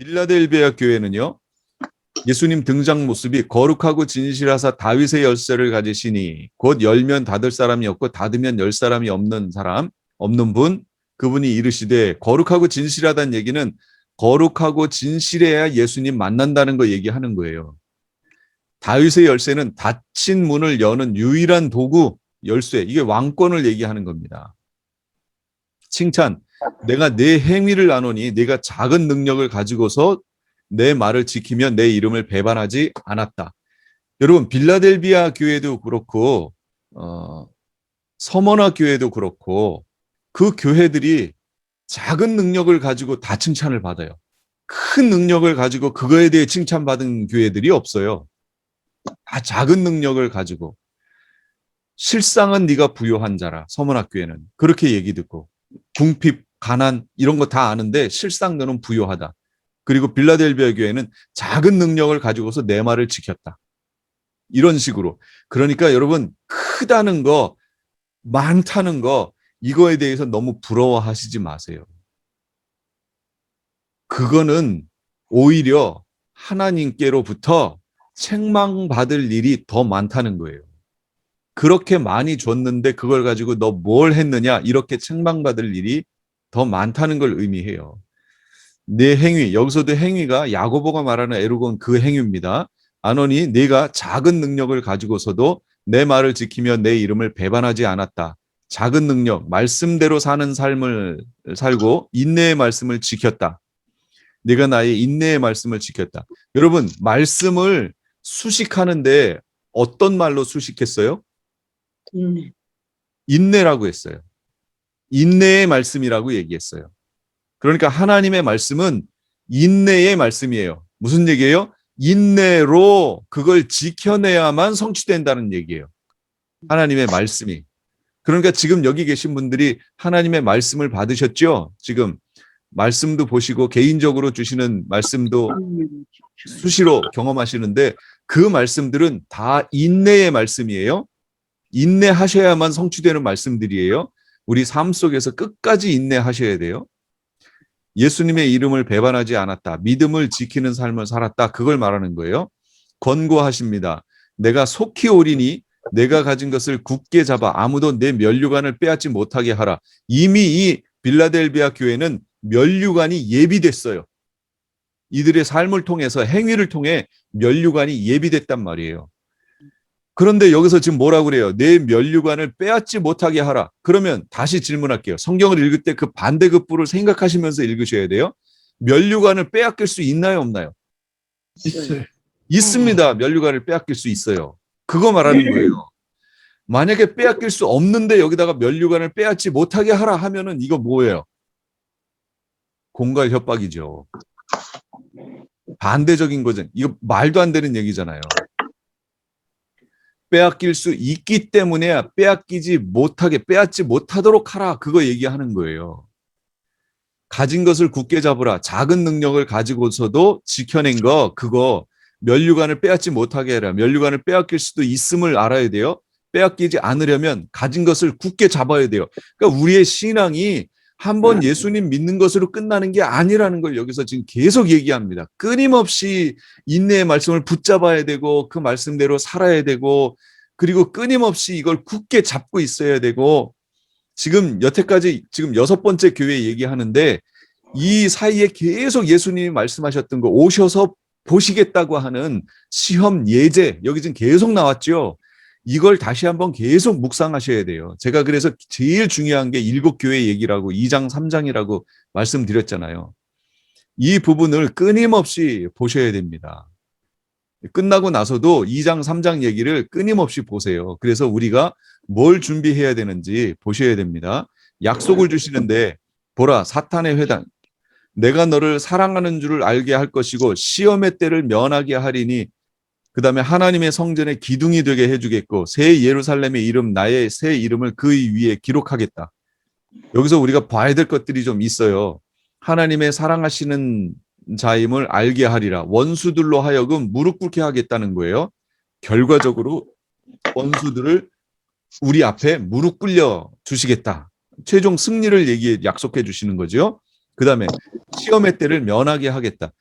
빌라델비아 교회는요, 예수님 등장 모습이 거룩하고 진실하사 다윗의 열쇠를 가지시니 곧 열면 닫을 사람이 없고 닫으면 열 사람이 없는 사람, 없는 분, 그분이 이르시되, 거룩하고 진실하다는 얘기는 거룩하고 진실해야 예수님 만난다는 거 얘기하는 거예요. 다윗의 열쇠는 닫힌 문을 여는 유일한 도구, 열쇠, 이게 왕권을 얘기하는 겁니다. 칭찬, 내가 내 행위를 아노니 네가 작은 능력을 가지고서 내 말을 지키며 내 이름을 배반하지 않았다. 여러분, 빌라델비아 교회도 그렇고 서머나 교회도 그렇고 그 교회들이 작은 능력을 가지고 다 칭찬을 받아요. 큰 능력을 가지고 그거에 대해 칭찬받은 교회들이 없어요. 다 작은 능력을 가지고. 실상은 네가 부요한 자라. 서머나 교회는 그렇게 얘기 듣고, 궁핍, 가난 이런 거 다 아는데 실상 너는 부요하다. 그리고 빌라델비아 교회는 작은 능력을 가지고서 내 말을 지켰다. 이런 식으로. 그러니까 여러분, 크다는 거, 많다는 거, 이거에 대해서 너무 부러워하시지 마세요. 그거는 오히려 하나님께로부터 책망받을 일이 더 많다는 거예요. 그렇게 많이 줬는데 그걸 가지고 너 뭘 했느냐, 이렇게 책망받을 일이 더 많다는 걸 의미해요. 내 행위, 여기서도 행위가 야고보가 말하는 에르곤 그 행위입니다. 아노니 네가 작은 능력을 가지고서도 내 말을 지키며 내 이름을 배반하지 않았다. 작은 능력, 말씀대로 사는 삶을 살고 인내의 말씀을 지켰다. 네가 나의 인내의 말씀을 지켰다. 여러분, 말씀을 수식하는데 어떤 말로 수식했어요? 인내라고 했어요. 인내의 말씀이라고 얘기했어요. 그러니까 하나님의 말씀은 인내의 말씀이에요. 무슨 얘기예요? 인내로 그걸 지켜내야만 성취된다는 얘기예요. 하나님의 말씀이. 그러니까 지금 여기 계신 분들이 하나님의 말씀을 받으셨죠? 지금 말씀도 보시고 개인적으로 주시는 말씀도 수시로 경험하시는데 그 말씀들은 다 인내의 말씀이에요. 인내하셔야만 성취되는 말씀들이에요. 우리 삶 속에서 끝까지 인내하셔야 돼요. 예수님의 이름을 배반하지 않았다. 믿음을 지키는 삶을 살았다. 그걸 말하는 거예요. 권고하십니다. 내가 속히 오리니 내가 가진 것을 굳게 잡아 아무도 내 면류관을 빼앗지 못하게 하라. 이미 이 빌라델비아 교회는 면류관이 예비됐어요. 이들의 삶을 통해서, 행위를 통해 면류관이 예비됐단 말이에요. 그런데 여기서 지금 뭐라고 그래요? 내 면류관을 빼앗지 못하게 하라. 그러면 다시 질문할게요. 성경을 읽을 때 그 반대급부를 생각하시면서 읽으셔야 돼요. 면류관을 빼앗길 수 있나요, 없나요? 있어요. 있습니다. 면류관을 빼앗길 수 있어요. 그거 말하는 거예요. 만약에 빼앗길 수 없는데 여기다가 면류관을 빼앗지 못하게 하라 하면은 이거 뭐예요? 공갈 협박이죠. 반대적인 거죠. 이거 말도 안 되는 얘기잖아요. 빼앗길 수 있기 때문에 빼앗기지 못하게, 빼앗지 못하도록 하라. 그거 얘기하는 거예요. 가진 것을 굳게 잡으라. 작은 능력을 가지고서도 지켜낸 거, 그거 면류관을 빼앗지 못하게 해라. 면류관을 빼앗길 수도 있음을 알아야 돼요. 빼앗기지 않으려면 가진 것을 굳게 잡아야 돼요. 그러니까 우리의 신앙이 한번 예수님 믿는 것으로 끝나는 게 아니라는 걸 여기서 지금 계속 얘기합니다. 끊임없이 인내의 말씀을 붙잡아야 되고 그 말씀대로 살아야 되고 그리고 끊임없이 이걸 굳게 잡고 있어야 되고 지금 여태까지 지금 6번째 교회 얘기하는데 이 사이에 계속 예수님이 말씀하셨던 거 오셔서 보시겠다고 하는 시험 예제 여기 지금 계속 나왔죠. 이걸 다시 한번 계속 묵상하셔야 돼요. 제가 그래서 제일 중요한 게 7교회 얘기라고 2장 3장이라고 말씀드렸잖아요. 이 부분을 끊임없이 보셔야 됩니다. 끝나고 나서도 2장 3장 얘기를 끊임없이 보세요. 그래서 우리가 뭘 준비해야 되는지 보셔야 됩니다. 약속을 주시는데 보라 사탄의 회당 내가 너를 사랑하는 줄을 알게 할 것이고 시험의 때를 면하게 하리니 그 다음에 하나님의 성전의 기둥이 되게 해주겠고 새 예루살렘의 이름 나의 새 이름을 그 위에 기록하겠다. 여기서 우리가 봐야 될 것들이 좀 있어요. 하나님의 사랑하시는 자임을 알게 하리라. 원수들로 하여금 무릎 꿇게 하겠다는 거예요. 결과적으로 원수들을 우리 앞에 무릎 꿇려 주시겠다. 최종 승리를 약속해 주시는 거죠. 그 다음에 시험의 때를 면하게 하겠다.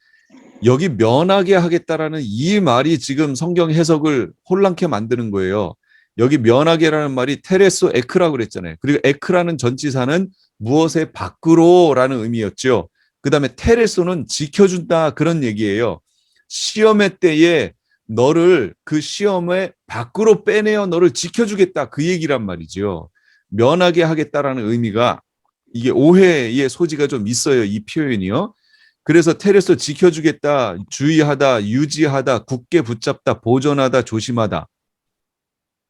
여기 면하게 하겠다라는 이 말이 지금 성경 해석을 혼란케 만드는 거예요. 여기 면하게라는 말이 테레소 에크라고 그랬잖아요. 그리고 에크라는 전치사는 무엇의 밖으로라는 의미였죠. 그 다음에 테레소는 지켜준다 그런 얘기예요. 시험의 때에 너를 그 시험의 밖으로 빼내어 너를 지켜주겠다 그 얘기란 말이죠. 면하게 하겠다라는 의미가 이게 오해의 소지가 좀 있어요. 이 표현이요. 그래서 테레소 지켜주겠다, 주의하다, 유지하다, 굳게 붙잡다, 보존하다, 조심하다.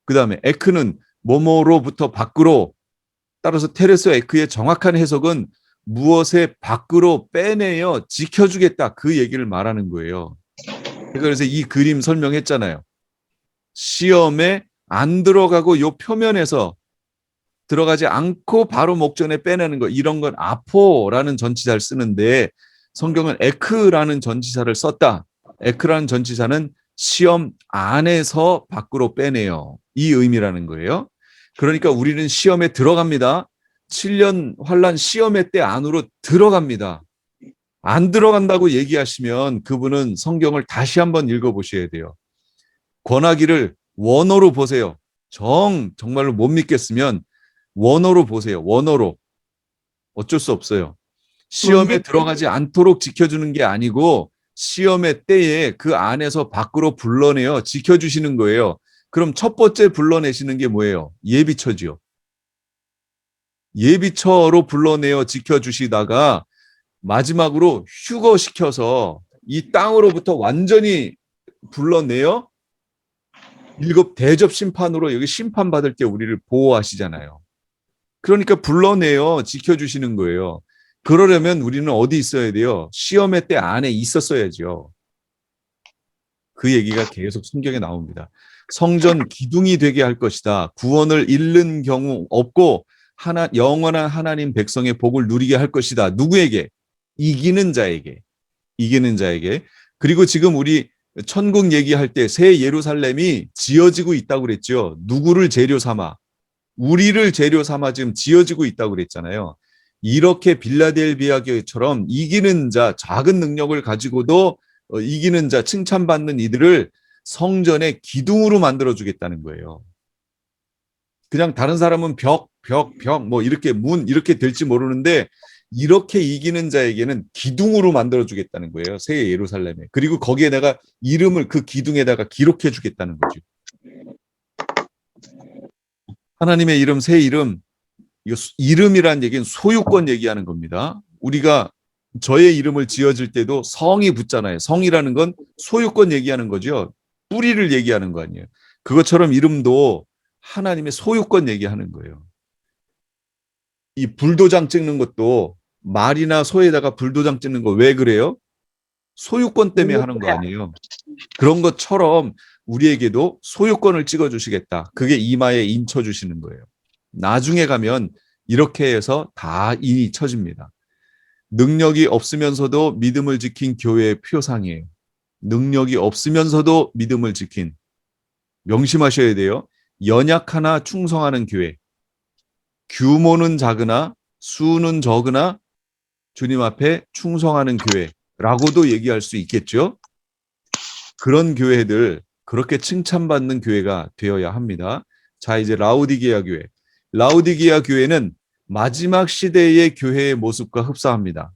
그 다음에 에크는 뭐뭐로부터 밖으로. 따라서 테레소 에크의 정확한 해석은 무엇의 밖으로 빼내어 지켜주겠다 그 얘기를 말하는 거예요. 그래서 이 그림 설명했잖아요. 시험에 안 들어가고 요 표면에서 들어가지 않고 바로 목전에 빼내는 거, 이런 건 아포라는 전치사를 쓰는데 성경은 에크라는 전치사를 썼다. 에크라는 전치사는 시험 안에서 밖으로 빼내요. 이 의미라는 거예요. 그러니까 우리는 시험에 들어갑니다. 7년 환란 시험의 때 안으로 들어갑니다. 안 들어간다고 얘기하시면 그분은 성경을 다시 한번 읽어보셔야 돼요. 권하기를 원어로 보세요. 정말로 못 믿겠으면 원어로 보세요. 원어로. 어쩔 수 없어요. 시험에 들어가지 않도록 지켜주는 게 아니고 시험의 때에 그 안에서 밖으로 불러내어 지켜주시는 거예요. 그럼 첫 번째 불러내시는 게 뭐예요? 예비처지요. 예비처로 불러내어 지켜주시다가 마지막으로 휴거시켜서 이 땅으로부터 완전히 불러내어 일곱 대접 심판으로 여기 심판받을 때 우리를 보호하시잖아요. 그러니까 불러내어 지켜주시는 거예요. 그러려면 우리는 어디 있어야 돼요? 시험의 때 안에 있었어야죠. 그 얘기가 계속 성경에 나옵니다. 성전 기둥이 되게 할 것이다. 구원을 잃는 경우 없고 영원한 하나님 백성의 복을 누리게 할 것이다. 누구에게? 이기는 자에게. 이기는 자에게. 그리고 지금 우리 천국 얘기할 때 새 예루살렘이 지어지고 있다고 그랬죠. 누구를 재료 삼아? 우리를 재료 삼아 지금 지어지고 있다고 그랬잖아요. 이렇게 빌라델비아 교회처럼 이기는 자, 작은 능력을 가지고도 이기는 자, 칭찬받는 이들을 성전의 기둥으로 만들어주겠다는 거예요. 그냥 다른 사람은 벽, 뭐 이렇게 문, 이렇게 될지 모르는데 이렇게 이기는 자에게는 기둥으로 만들어주겠다는 거예요. 새 예루살렘에. 그리고 거기에다가 이름을 그 기둥에다가 기록해 주겠다는 거죠. 하나님의 이름, 새 이름, 이름이란 얘기는 소유권 얘기하는 겁니다. 우리가 저의 이름을 지어질 때도 성이 붙잖아요. 성이라는 건 소유권 얘기하는 거죠. 뿌리를 얘기하는 거 아니에요. 그것처럼 이름도 하나님의 소유권 얘기하는 거예요. 이 불도장 찍는 것도 말이나 소에다가 불도장 찍는 거 왜 그래요? 소유권 때문에 하는 거 아니에요. 그런 것처럼 우리에게도 소유권을 찍어주시겠다. 그게 이마에 인쳐주시는 거예요. 나중에 가면 이렇게 해서 다 인이 쳐집니다. 능력이 없으면서도 믿음을 지킨 교회의 표상이에요. 능력이 없으면서도 믿음을 지킨. 명심하셔야 돼요. 연약하나 충성하는 교회. 규모는 작으나 수는 적으나 주님 앞에 충성하는 교회라고도 얘기할 수 있겠죠. 그런 교회들, 그렇게 칭찬받는 교회가 되어야 합니다. 자, 이제 라오디게아 교회. 라오디게아 교회는 마지막 시대의 교회의 모습과 흡사합니다.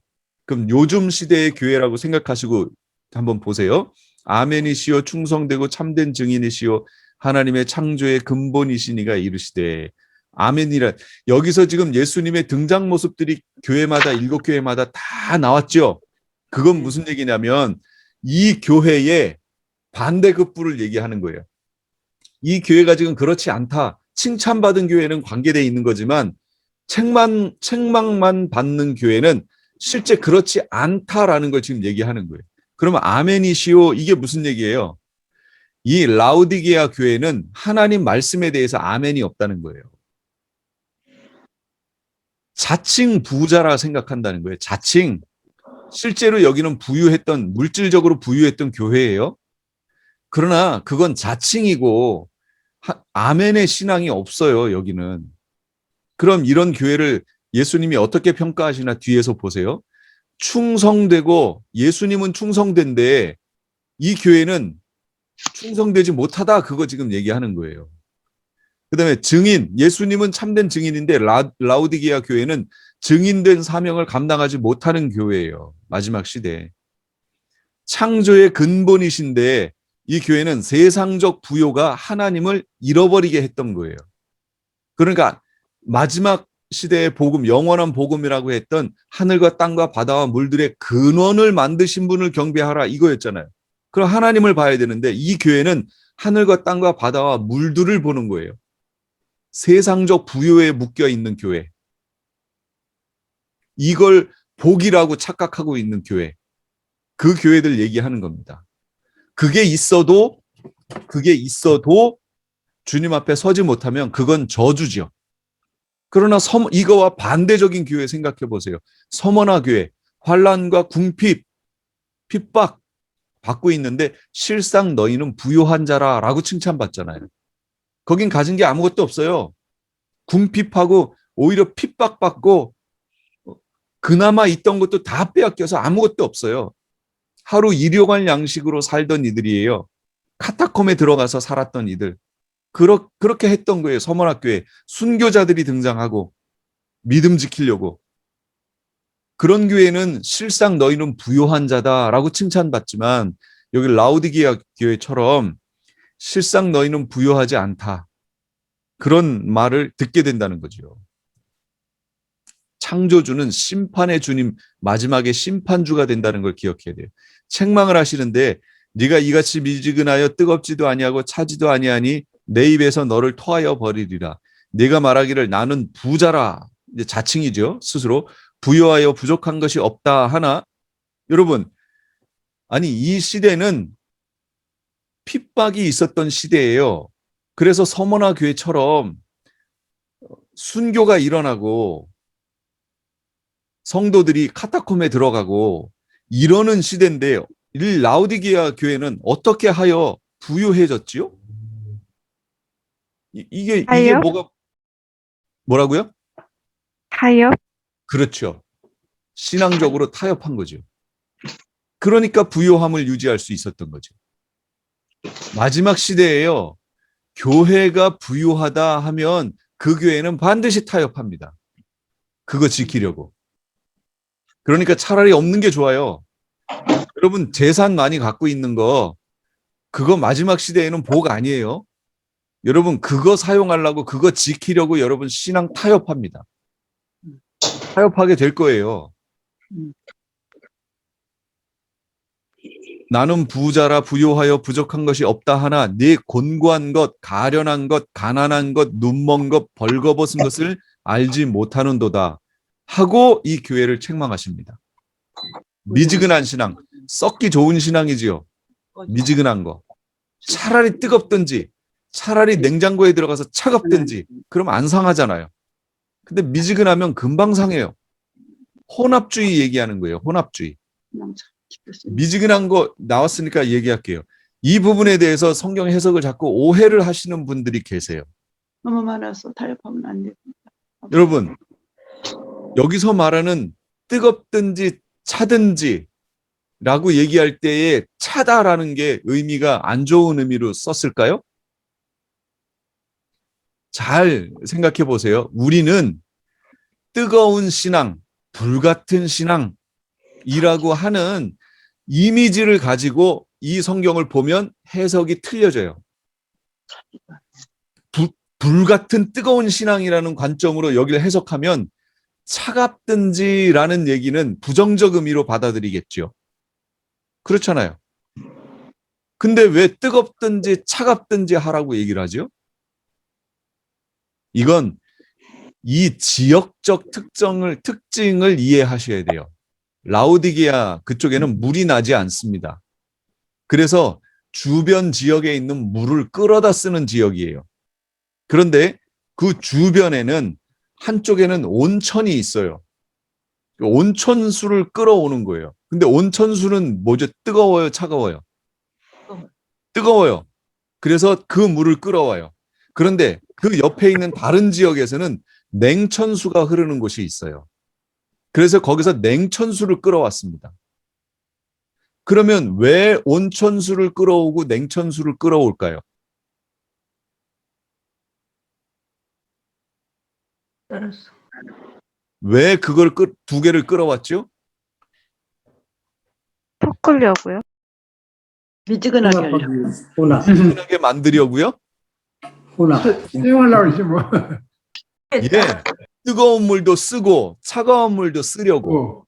그럼 요즘 시대의 교회라고 생각하시고 한번 보세요. 아멘이시오 충성되고 참된 증인이시오 하나님의 창조의 근본이시니가 이르시되. 아멘이라. 여기서 지금 예수님의 등장 모습들이 교회마다 일곱 교회마다 다 나왔죠. 그건 무슨 얘기냐면 이 교회의 반대급부를 얘기하는 거예요. 이 교회가 지금 그렇지 않다. 칭찬받은 교회는 관계되어 있는 거지만 책망만 받는 교회는 실제 그렇지 않다라는 걸 지금 얘기하는 거예요. 그러면 아멘이시오 이게 무슨 얘기예요? 이 라우디게아 교회는 하나님 말씀에 대해서 아멘이 없다는 거예요. 자칭 부자라 생각한다는 거예요. 자칭. 실제로 여기는 부유했던, 물질적으로 부유했던 교회예요. 그러나 그건 자칭이고 아멘의 신앙이 없어요. 여기는. 그럼 이런 교회를 예수님이 어떻게 평가하시나 뒤에서 보세요. 충성되고 예수님은 충성된데 이 교회는 충성되지 못하다, 그거 지금 얘기하는 거예요. 그다음에 증인, 예수님은 참된 증인인데 라우디게아 교회는 증인된 사명을 감당하지 못하는 교회예요. 마지막 시대에. 창조의 근본이신데 이 교회는 세상적 부요가 하나님을 잃어버리게 했던 거예요. 그러니까 마지막 시대의 복음, 영원한 복음이라고 했던 하늘과 땅과 바다와 물들의 근원을 만드신 분을 경배하라, 이거였잖아요. 그럼 하나님을 봐야 되는데 이 교회는 하늘과 땅과 바다와 물들을 보는 거예요. 세상적 부요에 묶여 있는 교회. 이걸 복이라고 착각하고 있는 교회. 그 교회들 얘기하는 겁니다. 그게 있어도 주님 앞에 서지 못하면 그건 저주죠. 그러나 이거와 반대적인 교회 생각해 보세요. 서머나 교회, 환난과 궁핍, 핍박 받고 있는데 실상 너희는 부요한 자라라고 칭찬받잖아요. 거긴 가진 게 아무것도 없어요. 궁핍하고 오히려 핍박받고 그나마 있던 것도 다 빼앗겨서 아무것도 없어요. 하루 일용할 양식으로 살던 이들이에요. 카타콤에 들어가서 살았던 이들. 그렇게 했던 거예요. 서머나교회. 순교자들이 등장하고 믿음 지키려고. 그런 교회는 실상 너희는 부요한 자다라고 칭찬받지만 여기 라우디게아 교회처럼 실상 너희는 부요하지 않다. 그런 말을 듣게 된다는 거죠. 창조주는 심판의 주님, 마지막에 심판주가 된다는 걸 기억해야 돼요. 책망을 하시는데 네가 이같이 미지근하여 뜨겁지도 아니하고 차지도 아니하니 내 입에서 너를 토하여 버리리라. 네가 말하기를 나는 부자라. 이제 자칭이죠. 스스로. 부요하여 부족한 것이 없다 하나, 여러분, 아니 이 시대는 핍박이 있었던 시대예요. 그래서 서머나 교회처럼 순교가 일어나고 성도들이 카타콤에 들어가고 이러는 시대인데요. 이 라우디게아 교회는 어떻게 하여 부유해졌지요? 이게 타협? 뭐라고요? 타협? 그렇죠. 신앙적으로 타협한 거죠. 그러니까 부요함을 유지할 수 있었던 거죠. 마지막 시대에요. 교회가 부유하다 하면 그 교회는 반드시 타협합니다. 그거 지키려고. 그러니까 차라리 없는 게 좋아요. 여러분 재산 많이 갖고 있는 거 그거 마지막 시대에는 복 아니에요. 여러분 그거 사용하려고 그거 지키려고 여러분 신앙 타협합니다. 타협하게 될 거예요. 나는 부자라 부요하여 부족한 것이 없다 하나 네 곤고한 것, 가련한 것, 가난한 것, 눈먼 것, 벌거벗은 것을 알지 못하는도다 하고 이 교회를 책망하십니다. 미지근한 신앙, 썩기 좋은 신앙이지요. 미지근한 거. 차라리 뜨겁든지 차라리 냉장고에 들어가서 차갑든지 그러면 안 상하잖아요. 근데 미지근하면 금방 상해요. 혼합주의 얘기하는 거예요. 혼합주의. 미지근한 거 나왔으니까 얘기할게요. 이 부분에 대해서 성경 해석을 자꾸 오해를 하시는 분들이 계세요. 너무 많아서 타협하면 안 됩니다. 여러분, 여기서 말하는 뜨겁든지 차든지 라고 얘기할 때에 차다라는 게 의미가 안 좋은 의미로 썼을까요? 잘 생각해 보세요. 우리는 뜨거운 신앙, 불같은 신앙이라고 하는 이미지를 가지고 이 성경을 보면 해석이 틀려져요. 불같은 뜨거운 신앙이라는 관점으로 여기를 해석하면 차갑든지라는 얘기는 부정적 의미로 받아들이겠죠. 그렇잖아요. 근데 왜 뜨겁든지 차갑든지 하라고 얘기를 하죠? 이건 이 지역적 특징을 이해하셔야 돼요. 라우디게아 그쪽에는 물이 나지 않습니다. 그래서 주변 지역에 있는 물을 끌어다 쓰는 지역이에요. 그런데 그 주변에는 한쪽에는 온천이 있어요. 온천수를 끌어오는 거예요. 근데 온천수는 뭐죠? 뜨거워요, 차가워요? 뜨거워요. 그래서 그 물을 끌어와요. 그런데 그 옆에 있는 다른 지역에서는 냉천수가 흐르는 곳이 있어요. 그래서 거기서 냉천수를 끌어왔습니다. 그러면 왜 온천수를 끌어오고 냉천수를 끌어올까요? 따랐어. 왜 그걸 두 개를 끌어왔죠? 섞으려고요. 미지근하게 하려고. 혼합, 흔하게 만들려고요? 생활하고 있지 뭐. 예. 뜨거운 물도 쓰고 차가운 물도 쓰려고.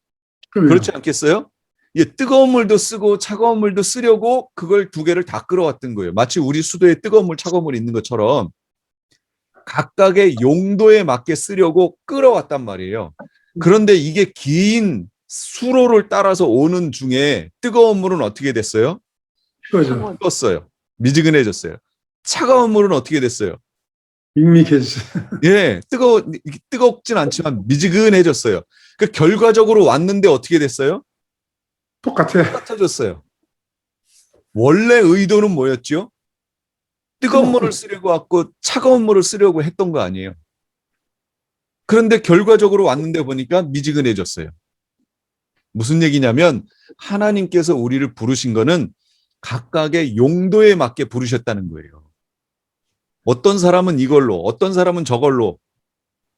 그렇지 않겠어요? 예, 뜨거운 물도 쓰고 차가운 물도 쓰려고 그걸 두 개를 다 끌어왔던 거예요. 마치 우리 수도에 뜨거운 물, 차가운 물이 있는 것처럼 각각의 용도에 맞게 쓰려고 끌어왔단 말이에요. 그런데 이게 긴 수로를 따라서 오는 중에 뜨거운 물은 어떻게 됐어요? 그거죠. 떴어요. 미지근해졌어요. 차가운 물은 어떻게 됐어요? 밋밋해졌어. 예, 뜨겁진 않지만 미지근해졌어요. 그 결과적으로 왔는데 어떻게 됐어요? 똑같아. 똑같아졌어요. 원래 의도는 뭐였죠? 뜨거운 물을 쓰려고 왔고 차가운 물을 쓰려고 했던 거 아니에요. 그런데 결과적으로 왔는데 보니까 미지근해졌어요. 무슨 얘기냐면 하나님께서 우리를 부르신 거는 각각의 용도에 맞게 부르셨다는 거예요. 어떤 사람은 이걸로, 어떤 사람은 저걸로.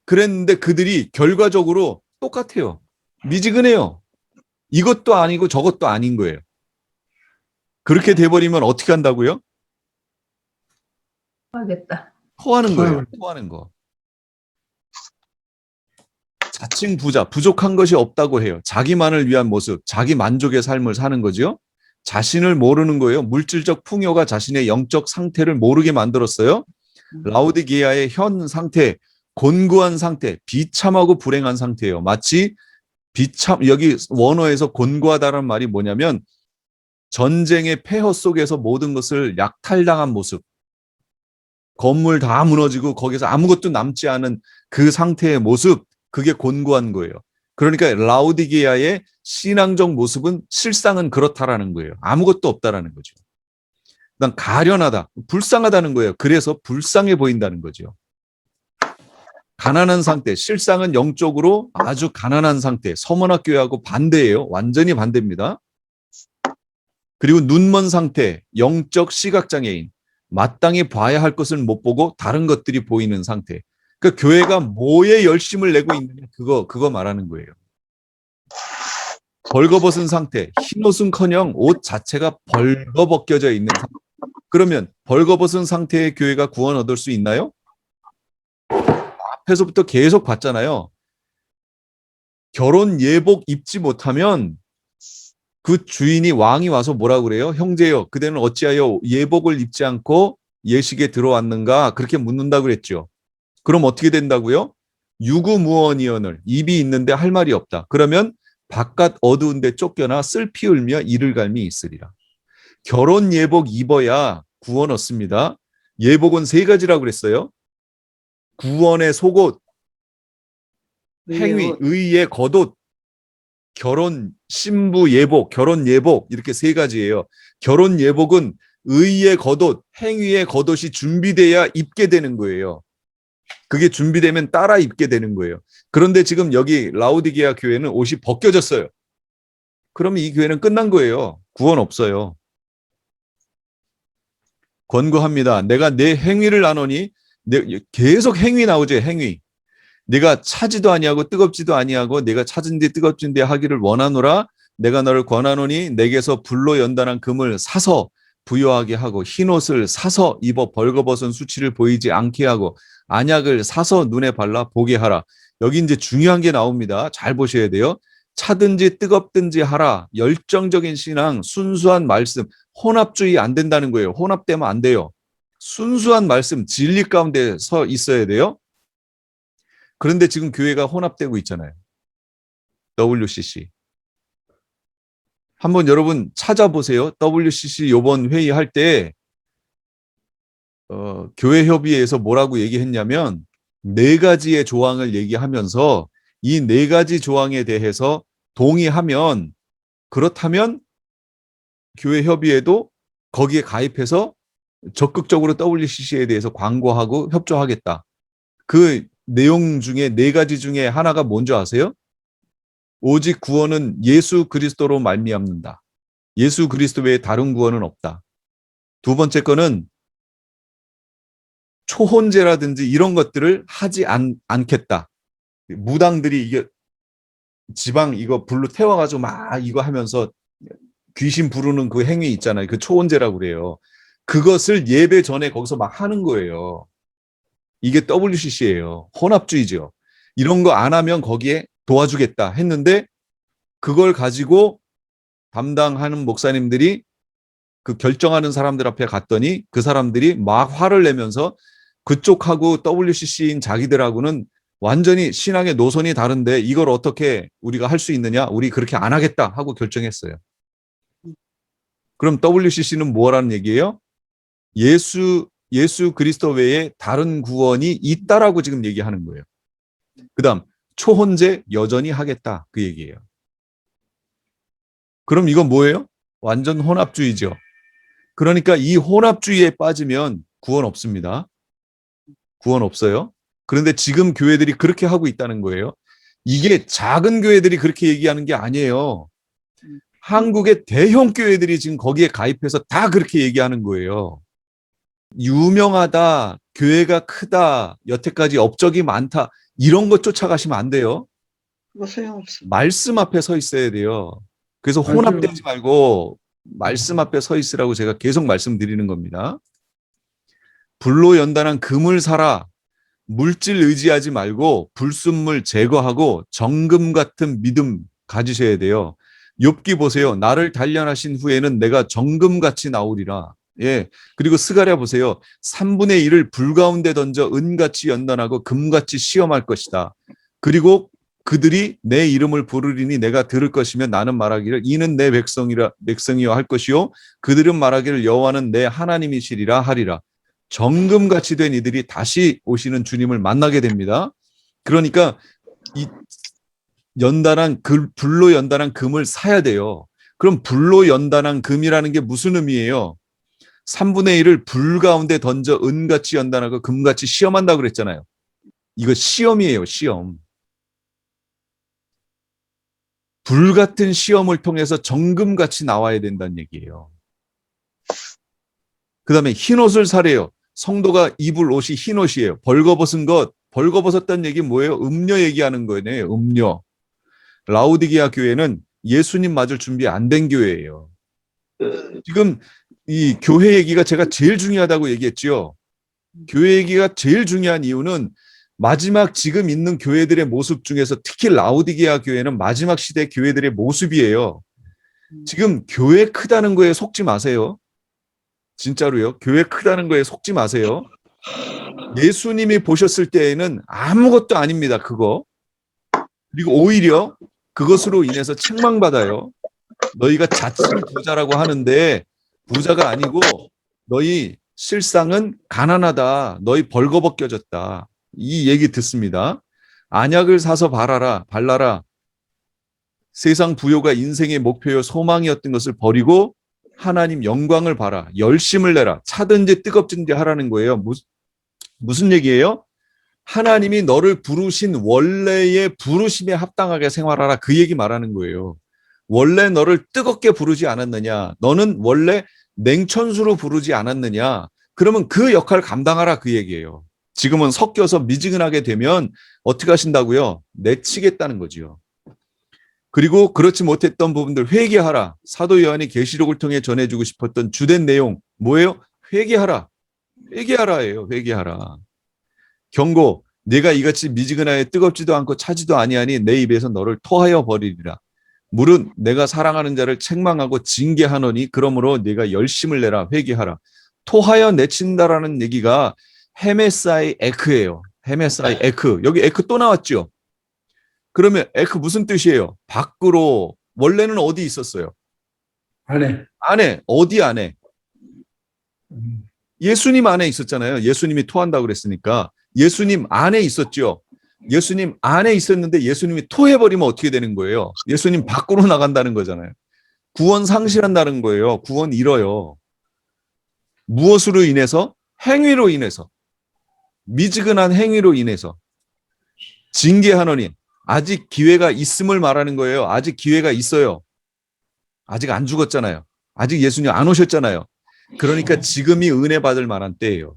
그랬는데 그들이 결과적으로 똑같아요. 미지근해요. 이것도 아니고 저것도 아닌 거예요. 그렇게 돼버리면 어떻게 한다고요? 하겠다. 토하는 거예요. 토하는 거. 자칭 부자, 부족한 것이 없다고 해요. 자기만을 위한 모습, 자기 만족의 삶을 사는 거죠. 자신을 모르는 거예요. 물질적 풍요가 자신의 영적 상태를 모르게 만들었어요. 라오디게아의 현 상태, 곤고한 상태, 비참하고 불행한 상태예요. 마치 여기 원어에서 곤고하다는 말이 뭐냐면 전쟁의 폐허 속에서 모든 것을 약탈당한 모습. 건물 다 무너지고 거기서 아무것도 남지 않은 그 상태의 모습, 그게 곤고한 거예요. 그러니까 라오디게아의 신앙적 모습은 실상은 그렇다라는 거예요. 아무것도 없다라는 거죠. 난 가련하다, 불쌍하다는 거예요. 그래서 불쌍해 보인다는 거죠. 가난한 상태, 실상은 영적으로 아주 가난한 상태, 서문학교하고 반대예요. 완전히 반대입니다. 그리고 눈먼 상태, 영적 시각장애인, 마땅히 봐야 할 것을 못 보고 다른 것들이 보이는 상태. 그 교회가 뭐에 열심을 내고 있느냐, 그거 말하는 거예요. 벌거벗은 상태, 흰옷은커녕 옷 자체가 벌거벗겨져 있는 상태. 그러면 벌거벗은 상태의 교회가 구원 얻을 수 있나요? 앞에서부터 계속 봤잖아요. 결혼 예복 입지 못하면 그 주인이 왕이 와서 뭐라 그래요? 형제여, 그대는 어찌하여 예복을 입지 않고 예식에 들어왔는가? 그렇게 묻는다 그랬죠. 그럼 어떻게 된다고요? 유구무원이언을, 입이 있는데 할 말이 없다. 그러면 바깥 어두운 데 쫓겨나 슬피 울며 이를 갈미 있으리라. 결혼 예복 입어야 구원 얻습니다. 예복은 세 가지라고 그랬어요. 구원의 속옷, 행위, 의의 겉옷, 결혼 신부 예복, 결혼 예복, 이렇게 세 가지예요. 결혼 예복은 의의 겉옷, 행위의 겉옷이 준비돼야 입게 되는 거예요. 그게 준비되면 따라 입게 되는 거예요. 그런데 지금 여기 라오디게아 교회는 옷이 벗겨졌어요. 그럼 이 교회는 끝난 거예요. 구원 없어요. 권고합니다. 내가 내 행위를 나누니, 계속 행위 나오죠. 행위. 내가 차지도 아니하고 뜨겁지도 아니하고 내가 찾은데 뜨겁진데 하기를 원하노라. 내가 너를 권하노니 내게서 불로 연단한 금을 사서 부요하게 하고 흰옷을 사서 입어 벌거벗은 수치를 보이지 않게 하고 안약을 사서 눈에 발라 보게 하라. 여기 이제 중요한 게 나옵니다. 잘 보셔야 돼요. 차든지 뜨겁든지 하라. 열정적인 신앙, 순수한 말씀, 혼합주의 안 된다는 거예요. 혼합되면 안 돼요. 순수한 말씀, 진리 가운데 서 있어야 돼요. 그런데 지금 교회가 혼합되고 있잖아요. WCC. 한번 여러분 찾아보세요. WCC 요번 회의할 때 교회협의회에서 뭐라고 얘기했냐면 4가지의 조항을 얘기하면서 이 4가지 조항에 대해서 동의하면, 그렇다면 교회협의회도 거기에 가입해서 적극적으로 WCC에 대해서 광고하고 협조하겠다. 그 내용 중에 4가지 중에 하나가 뭔지 아세요? 오직 구원은 예수 그리스도로 말미암는다. 예수 그리스도 외에 다른 구원은 없다. 두 번째 거는 초혼제라든지 이런 것들을 하지 않겠다. 무당들이 이게 지방 이거 불로 태워가지고 막 이거 하면서 귀신 부르는 그 행위 있잖아요. 그 초혼제라고 그래요. 그것을 예배 전에 거기서 막 하는 거예요. 이게 WCC예요. 혼합주의죠. 이런 거 안 하면 거기에 도와주겠다 했는데 그걸 가지고 담당하는 목사님들이 그 결정하는 사람들 앞에 갔더니 그 사람들이 막 화를 내면서 그쪽하고 WCC인 자기들하고는 완전히 신앙의 노선이 다른데 이걸 어떻게 우리가 할 수 있느냐? 우리 그렇게 안 하겠다 하고 결정했어요. 그럼 WCC는 뭐라는 얘기예요? 예수 그리스도 외에 다른 구원이 있다라고 지금 얘기하는 거예요. 그다음 초혼제 여전히 하겠다 그 얘기예요. 그럼 이건 뭐예요? 완전 혼합주의죠. 그러니까 이 혼합주의에 빠지면 구원 없습니다. 구원 없어요. 그런데 지금 교회들이 그렇게 하고 있다는 거예요. 이게 작은 교회들이 그렇게 얘기하는 게 아니에요. 한국의 대형 교회들이 지금 거기에 가입해서 다 그렇게 얘기하는 거예요. 유명하다, 교회가 크다, 여태까지 업적이 많다, 이런 것 쫓아가시면 안 돼요. 그거 소용없어. 말씀 앞에 서 있어야 돼요. 그래서 혼합되지 말고 말씀 앞에 서 있으라고 제가 계속 말씀드리는 겁니다. 불로 연단한 금을 사라. 물질 의지하지 말고 불순물 제거하고 정금 같은 믿음 가지셔야 돼요. 욥기 보세요. 나를 단련하신 후에는 내가 정금같이 나오리라. 예. 그리고 스가랴 보세요. 3분의 1을 불 가운데 던져 은같이 연단하고 금같이 시험할 것이다. 그리고 그들이 내 이름을 부르리니 내가 들을 것이며 나는 말하기를 이는 내 백성이여 할 것이요 그들은 말하기를 여호와는 내 하나님이시리라 하리라. 정금같이 된 이들이 다시 오시는 주님을 만나게 됩니다. 그러니까 이 불로 연단한 금을 사야 돼요. 그럼 불로 연단한 금이라는 게 무슨 의미예요? 3분의 1을 불 가운데 던져 은같이 연단하고 금같이 시험한다고 그랬잖아요. 이거 시험이에요, 시험. 불 같은 시험을 통해서 정금같이 나와야 된다는 얘기예요. 그 다음에 흰옷을 사래요. 성도가 입을 옷이 흰옷이에요. 벌거벗었다는 얘기 뭐예요? 음료 얘기하는 거네요. 음료. 라우디게아 교회는 예수님 맞을 준비 안 된 교회예요. 지금 이 교회 얘기가 제가 제일 중요하다고 얘기했죠. 교회 얘기가 제일 중요한 이유는 마지막 지금 있는 교회들의 모습 중에서 특히 라우디게아 교회는 마지막 시대 교회들의 모습이에요. 지금 교회 크다는 거에 속지 마세요. 진짜로요. 교회 크다는 거에 속지 마세요. 예수님이 보셨을 때에는 아무것도 아닙니다. 그거. 그리고 오히려 그것으로 인해서 책망받아요. 너희가 자칭 부자라고 하는데 부자가 아니고 너희 실상은 가난하다. 너희 벌거벗겨졌다. 이 얘기 듣습니다. 안약을 사서 발라라. 세상 부요가 인생의 목표요 소망이었던 것을 버리고 하나님 영광을 봐라. 열심을 내라. 차든지 뜨겁든지 하라는 거예요. 무슨 얘기예요? 하나님이 너를 부르신 원래의 부르심에 합당하게 생활하라. 그 얘기 말하는 거예요. 원래 너를 뜨겁게 부르지 않았느냐? 너는 원래 냉천수로 부르지 않았느냐? 그러면 그 역할을 감당하라. 그 얘기예요. 지금은 섞여서 미지근하게 되면 어떻게 하신다고요? 내치겠다는 거지요. 그리고 그렇지 못했던 부분들 회개하라. 사도 요한이 계시록을 통해 전해주고 싶었던 주된 내용 뭐예요? 회개하라. 회개하라예요. 회개하라. 경고. 내가 이같이 미지근하여 뜨겁지도 않고 차지도 아니하니 내 입에서 너를 토하여 버리리라. 물은 내가 사랑하는 자를 책망하고 징계하노니 그러므로 네가 열심을 내라. 회개하라. 토하여 내친다라는 얘기가 헤메사이 에크예요. 헤메사이 에크. 여기 에크 또 나왔죠. 그러면 에크 무슨 뜻이에요? 밖으로. 원래는 어디 있었어요? 안에. 어디 안에? 예수님 안에 있었잖아요. 예수님이 토한다고 그랬으니까. 예수님 안에 있었죠. 예수님 안에 있었는데 예수님이 토해버리면 어떻게 되는 거예요? 예수님 밖으로 나간다는 거잖아요. 구원 상실한다는 거예요. 구원 잃어요. 무엇으로 인해서? 행위로 인해서. 미지근한 행위로 인해서. 징계하노니 아직 기회가 있음을 말하는 거예요. 아직 기회가 있어요. 아직 안 죽었잖아요. 아직 예수님 안 오셨잖아요. 그러니까 지금이 은혜 받을 만한 때예요.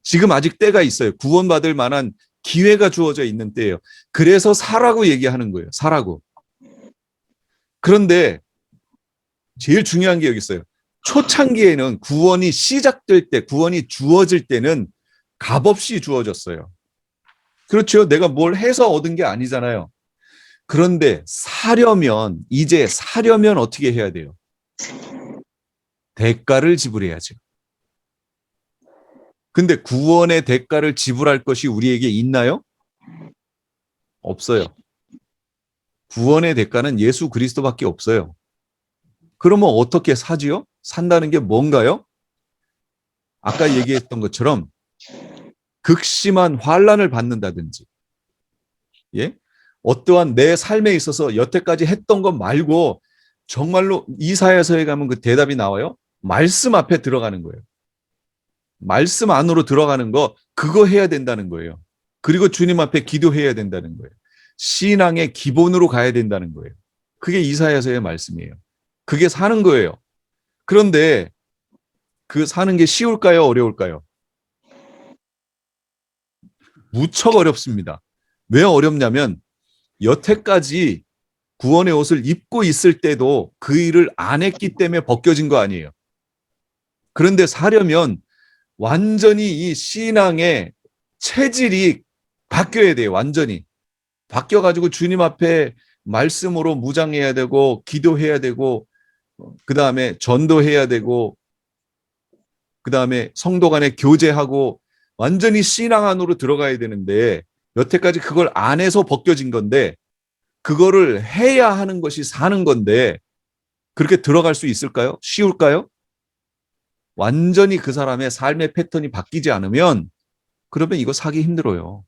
지금 아직 때가 있어요. 구원받을 만한 기회가 주어져 있는 때예요. 그래서 사라고 얘기하는 거예요. 사라고. 그런데 제일 중요한 게 여기 있어요. 초창기에는 구원이 시작될 때, 구원이 주어질 때는 값없이 주어졌어요. 그렇죠. 내가 뭘 해서 얻은 게 아니잖아요. 그런데 이제 사려면 어떻게 해야 돼요? 대가를 지불해야죠. 근데 구원의 대가를 지불할 것이 우리에게 있나요? 없어요. 구원의 대가는 예수 그리스도밖에 없어요. 그러면 어떻게 사지요? 산다는 게 뭔가요? 아까 얘기했던 것처럼 극심한 환난을 받는다든지, 예? 어떠한 내 삶에 있어서 여태까지 했던 것 말고 정말로 이사야서에 가면 그 대답이 나와요. 말씀 앞에 들어가는 거예요. 말씀 안으로 들어가는 거, 그거 해야 된다는 거예요. 그리고 주님 앞에 기도해야 된다는 거예요. 신앙의 기본으로 가야 된다는 거예요. 그게 이사야서의 말씀이에요. 그게 사는 거예요. 그런데 그 사는 게 쉬울까요? 어려울까요? 무척 어렵습니다. 왜 어렵냐면 여태까지 구원의 옷을 입고 있을 때도 그 일을 안 했기 때문에 벗겨진 거 아니에요. 그런데 사려면 완전히 이 신앙의 체질이 바뀌어야 돼요. 완전히. 바뀌어가지고 주님 앞에 말씀으로 무장해야 되고 기도해야 되고 그 다음에 전도해야 되고 그 다음에 성도 간에 교제하고 완전히 신앙 안으로 들어가야 되는데 여태까지 그걸 안 해서 벗겨진 건데 그거를 해야 하는 것이 사는 건데 그렇게 들어갈 수 있을까요? 쉬울까요? 완전히 그 사람의 삶의 패턴이 바뀌지 않으면 그러면 이거 사기 힘들어요.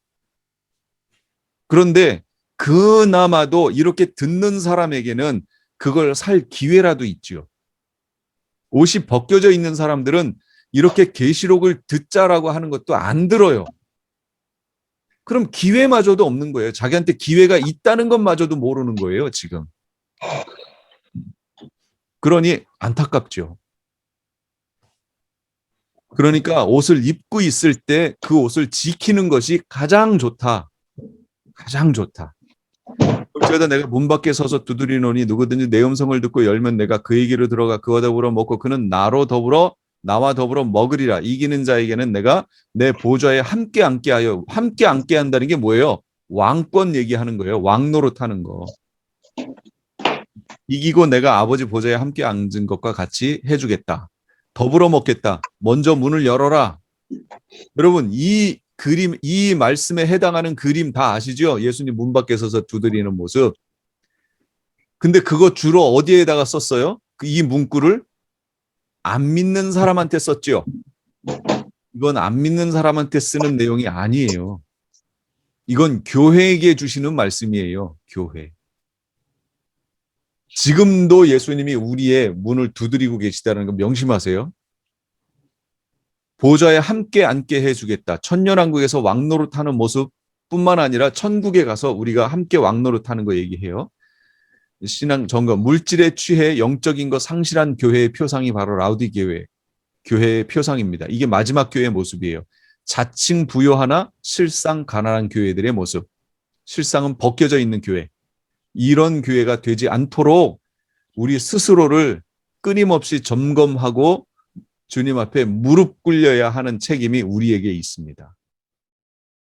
그런데 그나마도 이렇게 듣는 사람에게는 그걸 살 기회라도 있죠. 옷이 벗겨져 있는 사람들은 이렇게 계시록을 듣자라고 하는 것도 안 들어요. 그럼 기회마저도 없는 거예요. 자기한테 기회가 있다는 것마저도 모르는 거예요, 지금. 그러니 안타깝죠. 그러니까 옷을 입고 있을 때 그 옷을 지키는 것이 가장 좋다. 가장 좋다. 어쩌다 내가 문 밖에 서서 두드리노니 누구든지 내 음성을 듣고 열면 내가 그에게로 들어가 그와 더불어 먹고 그는 나와 더불어 먹으리라. 이기는 자에게는 내가 내 보좌에 함께 앉게 하여, 함께 앉게 한다는 게 뭐예요? 왕권 얘기하는 거예요. 왕노릇 하는 거. 이기고 내가 아버지 보좌에 함께 앉은 것과 같이 해주겠다. 더불어 먹겠다. 먼저 문을 열어라. 여러분, 이 그림, 이 말씀에 해당하는 그림 다 아시죠? 예수님 문 밖에 서서 두드리는 모습. 근데 그거 주로 어디에다가 썼어요? 이 문구를 안 믿는 사람한테 썼죠. 이건 안 믿는 사람한테 쓰는 내용이 아니에요. 이건 교회에게 주시는 말씀이에요. 교회. 지금도 예수님이 우리의 문을 두드리고 계시다는 거 명심하세요. 보좌에 함께 앉게 해주겠다. 천년왕국에서 왕노릇하는 모습뿐만 아니라 천국에 가서 우리가 함께 왕노릇하는 거 얘기해요. 신앙 점검, 물질에 취해 영적인 거 상실한 교회의 표상이 바로 라우디 교회의 표상입니다. 이게 마지막 교회의 모습이에요. 자칭 부요하나 실상 가난한 교회들의 모습. 실상은 벗겨져 있는 교회. 이런 교회가 되지 않도록 우리 스스로를 끊임없이 점검하고 주님 앞에 무릎 꿇려야 하는 책임이 우리에게 있습니다.